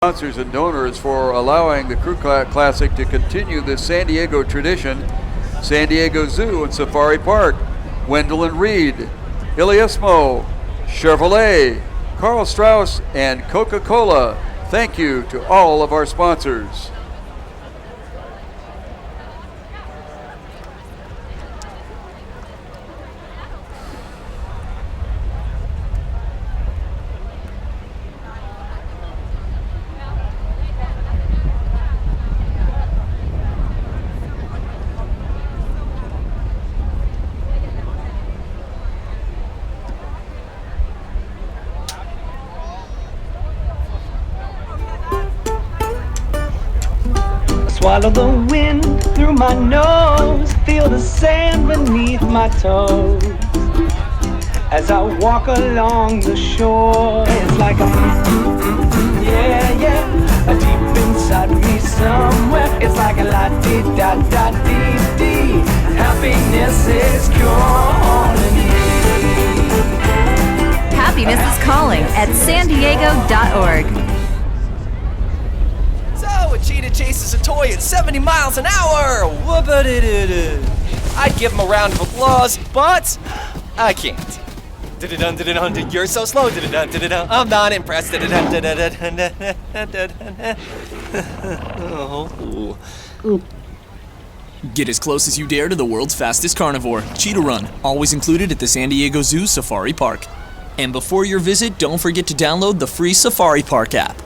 Sponsors and donors for allowing the Crew Classic to continue this San Diego tradition. San Diego Zoo and Safari Park, Wendell and Reed, Iliasmo, Chevrolet, Carl Strauss, and Coca-Cola. Thank you to all of our sponsors. Swallow the wind through my nose, feel the sand beneath my toes. As I walk along the shore, it's like a yeah, deep inside me somewhere. It's like a la-dee-da-da-dee-dee. Happiness is calling me. Happiness is calling at sandiego.org. A cheetah chases a toy at 70 miles an hour! Whoop-a-doo-doo-doo. I'd give him a round of applause, but I can't. Did-a-dun, you're so slow. Did-a-dun, I'm not impressed. Oh. Get as close as you dare to the world's fastest carnivore, Cheetah Run, always included at the San Diego Zoo Safari Park. And before your visit, don't forget to download the free Safari Park app.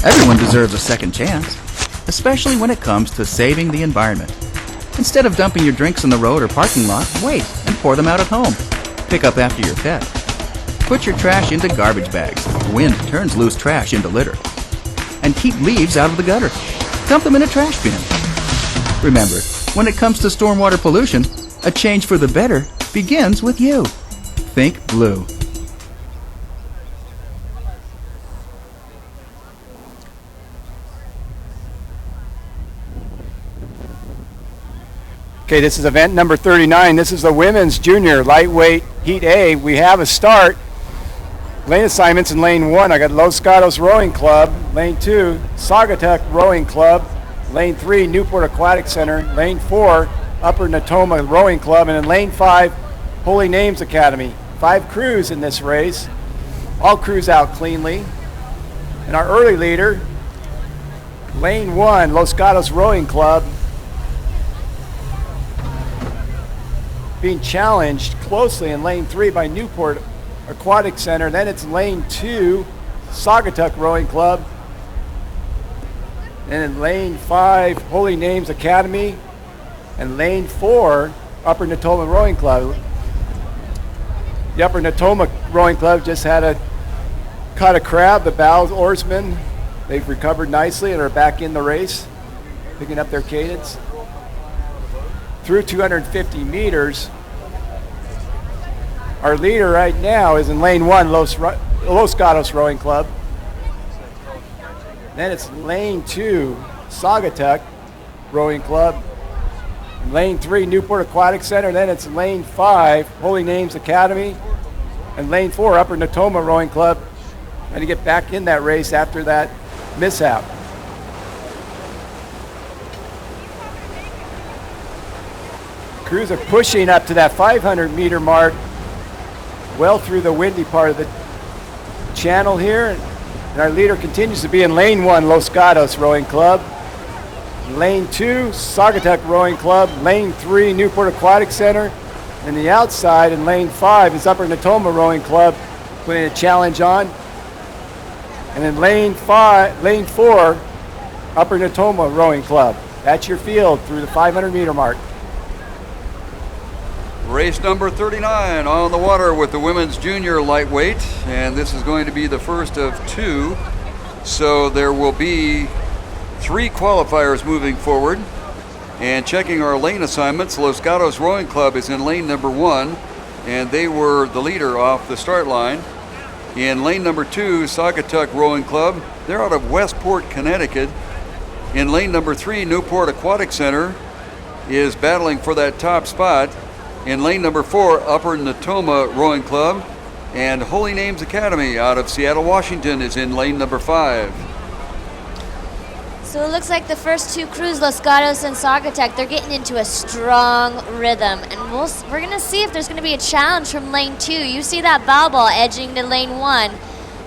Everyone deserves a second chance, especially when it comes to saving the environment. Instead of dumping your drinks in the road or parking lot, wait and pour them out at home. Pick up after your pet. Put your trash into garbage bags. Wind turns loose trash into litter. And keep leaves out of the gutter. Dump them in a trash bin. Remember, when it comes to stormwater pollution, a change for the better begins with you. Think blue. Okay, this is event number 39. This is the Women's Junior Lightweight Heat A. We have a start. Lane assignments in Lane 1. I got Los Gatos Rowing Club. Lane 2, Saugatuck Rowing Club. Lane 3, Newport Aquatic Center. Lane 4, Upper Natoma Rowing Club. And in Lane 5, Holy Names Academy. 5 crews in this race. All crews out cleanly. And our early leader, Lane 1, Los Gatos Rowing Club, being challenged closely in Lane 3 by Newport Aquatic Center. Then it's Lane 2, Saugatuck Rowing Club. And in Lane 5, Holy Names Academy. And Lane 4, Upper Natoma Rowing Club. The Upper Natoma Rowing Club just caught a crab, the bow oarsmen. They've recovered nicely and are back in the race, picking up their cadence. Through 250 meters. Our leader right now is in Lane 1, Los Gatos Rowing Club. Then it's Lane 2, Saugatuck Rowing Club. Lane 3, Newport Aquatic Center. Then it's Lane 5, Holy Names Academy. And Lane 4, Upper Natoma Rowing Club. Trying to get back in that race after that mishap. Crews are pushing up to that 500-meter mark, well through the windy part of the channel here. And our leader continues to be in Lane 1, Los Gatos Rowing Club. Lane 2, Saugatuck Rowing Club. Lane 3, Newport Aquatic Center. And the outside in Lane 5 is Upper Natoma Rowing Club, putting a challenge on. And in Lane 4, Upper Natoma Rowing Club. That's your field through the 500-meter mark. Race number 39 on the water with the women's junior lightweight, and this is going to be the first of 2. So there will be 3 qualifiers moving forward. And checking our lane assignments, Los Gatos Rowing Club is in lane number 1, and they were the leader off the start line. In lane number 2, Saugatuck Rowing Club, they're out of Westport, Connecticut. In lane number 3, Newport Aquatic Center is battling for that top spot. In lane number 4, Upper Natoma Rowing Club. And Holy Names Academy out of Seattle, Washington is in lane number 5. So it looks like the first two crews, Los Gatos and Saugatuck, they're getting into a strong rhythm. And we're going to see if there's going to be a challenge from lane 2. You see that bow ball edging to lane 1.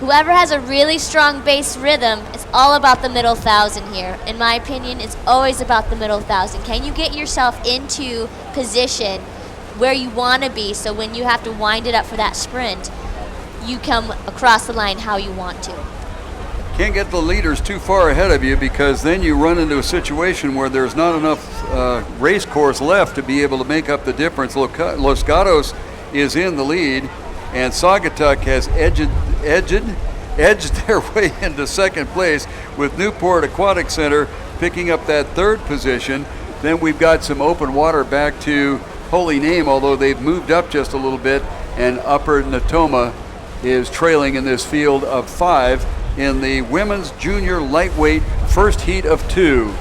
Whoever has a really strong base rhythm, it's all about the middle 1,000 here. In my opinion, it's always about the middle 1,000. Can you get yourself into position where you want to be so when you have to wind it up for that sprint, you come across the line how you want to? Can't get the leaders too far ahead of you, because then you run into a situation where there's not enough race course left to be able to make up the difference. Los Gatos is in the lead, and Saugatuck has edged their way into second place, with Newport Aquatic Center picking up that third position. Then we've got some open water back to Holy Name, although they've moved up just a little bit, and Upper Natoma is trailing in this field of 5 in the women's junior lightweight first heat of 2.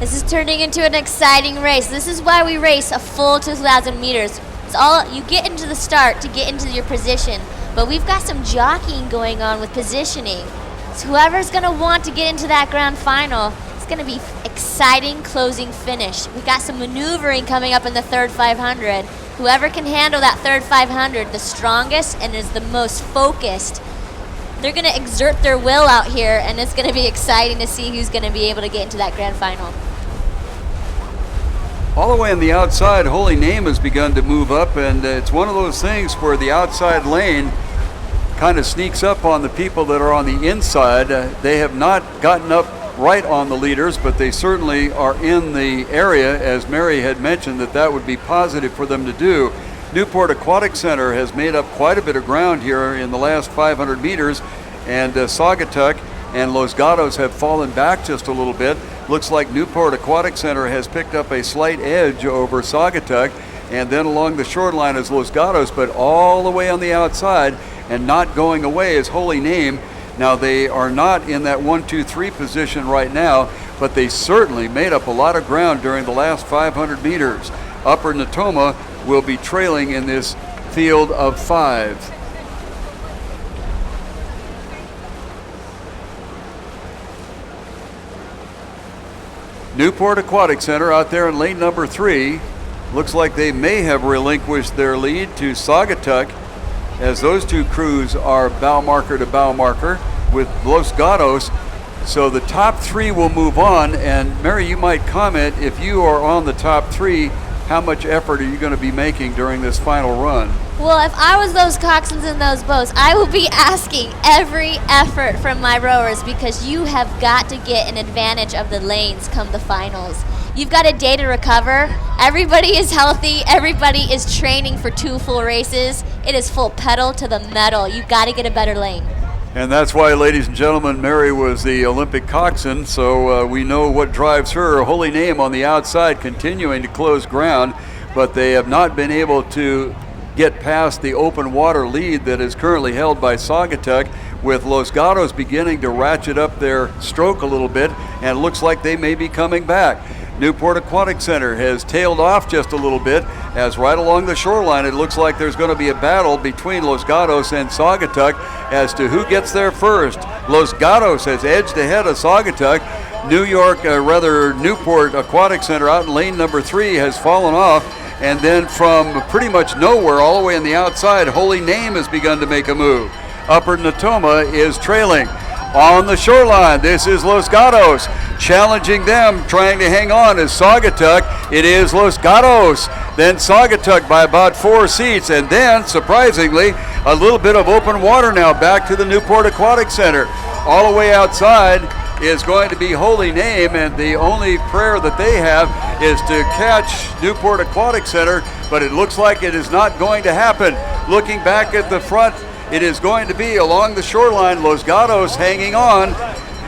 This is turning into an exciting race. This is why we race a full 2,000 meters. It's all you get into the start to get into your position, but we've got some jockeying going on with positioning. So whoever's going to want to get into that grand final, it's going to be exciting closing finish. We've got some maneuvering coming up in the third 500. Whoever can handle that third 500 the strongest and is the most focused, they're going to exert their will out here, and it's going to be exciting to see who's going to be able to get into that grand final. All the way on the outside, Holy Name has begun to move up, and it's one of those things where the outside lane kind of sneaks up on the people that are on the inside. They have not gotten up right on the leaders, but they certainly are in the area, as Mary had mentioned, that would be positive for them to do. Newport Aquatic Center has made up quite a bit of ground here in the last 500 meters, and Saugatuck and Los Gatos have fallen back just a little bit. Looks like Newport Aquatic Center has picked up a slight edge over Saugatuck, and then along the shoreline is Los Gatos, but all the way on the outside and not going away is Holy Name. Now, they are not in that 1, 2, 3 position right now, but they certainly made up a lot of ground during the last 500 meters. Upper Natoma will be trailing in this field of 5. Newport Aquatic Center out there in lane number 3. Looks like they may have relinquished their lead to Saugatuck, as those two crews are bow marker to bow marker with Los Gatos. So the top 3 will move on, and Mary, you might comment, if you are on the top 3, how much effort are you going to be making during this final run? Well, if I was those coxswains in those boats, I will be asking every effort from my rowers, because you have got to get an advantage of the lanes come the finals. You've got a day to recover. Everybody is healthy. Everybody is training for 2 full races. It is full pedal to the metal. You've got to get a better lane. And that's why, ladies and gentlemen, Mary was the Olympic coxswain, so we know what drives her. Holy Name on the outside continuing to close ground, but they have not been able to get past the open water lead that is currently held by Saugatuck, with Los Gatos beginning to ratchet up their stroke a little bit, and it looks like they may be coming back. Newport Aquatic Center has tailed off just a little bit, as right along the shoreline it looks like there's going to be a battle between Los Gatos and Saugatuck as to who gets there first. Los Gatos has edged ahead of Saugatuck. Newport Aquatic Center out in lane number 3 has fallen off, and then from pretty much nowhere all the way on the outside, Holy Name has begun to make a move. Upper Natoma is trailing. On the shoreline, this is Los Gatos. Challenging them, trying to hang on, is Saugatuck. It is Los Gatos, then Saugatuck by about 4 seats, and then, surprisingly, a little bit of open water now back to the Newport Aquatic Center. All the way outside is going to be Holy Name, and the only prayer that they have is to catch Newport Aquatic Center, but it looks like it is not going to happen. Looking back at the front, it is going to be along the shoreline, Los Gatos hanging on.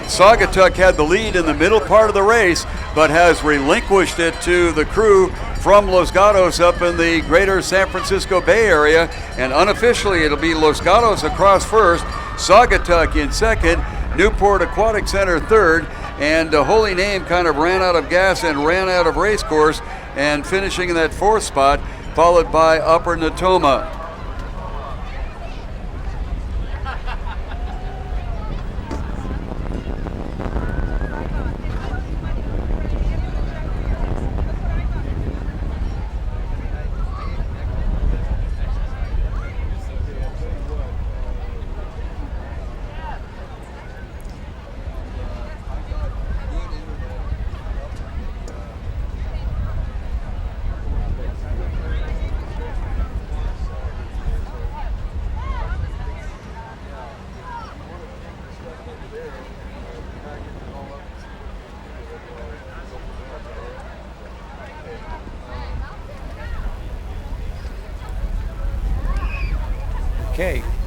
Saugatuck had the lead in the middle part of the race, but has relinquished it to the crew from Los Gatos up in the greater San Francisco Bay Area, and unofficially it'll be Los Gatos across first, Saugatuck in second, Newport Aquatic Center third, and Holy Name kind of ran out of gas and ran out of race course, and finishing in that 4th spot, followed by Upper Natoma. okay.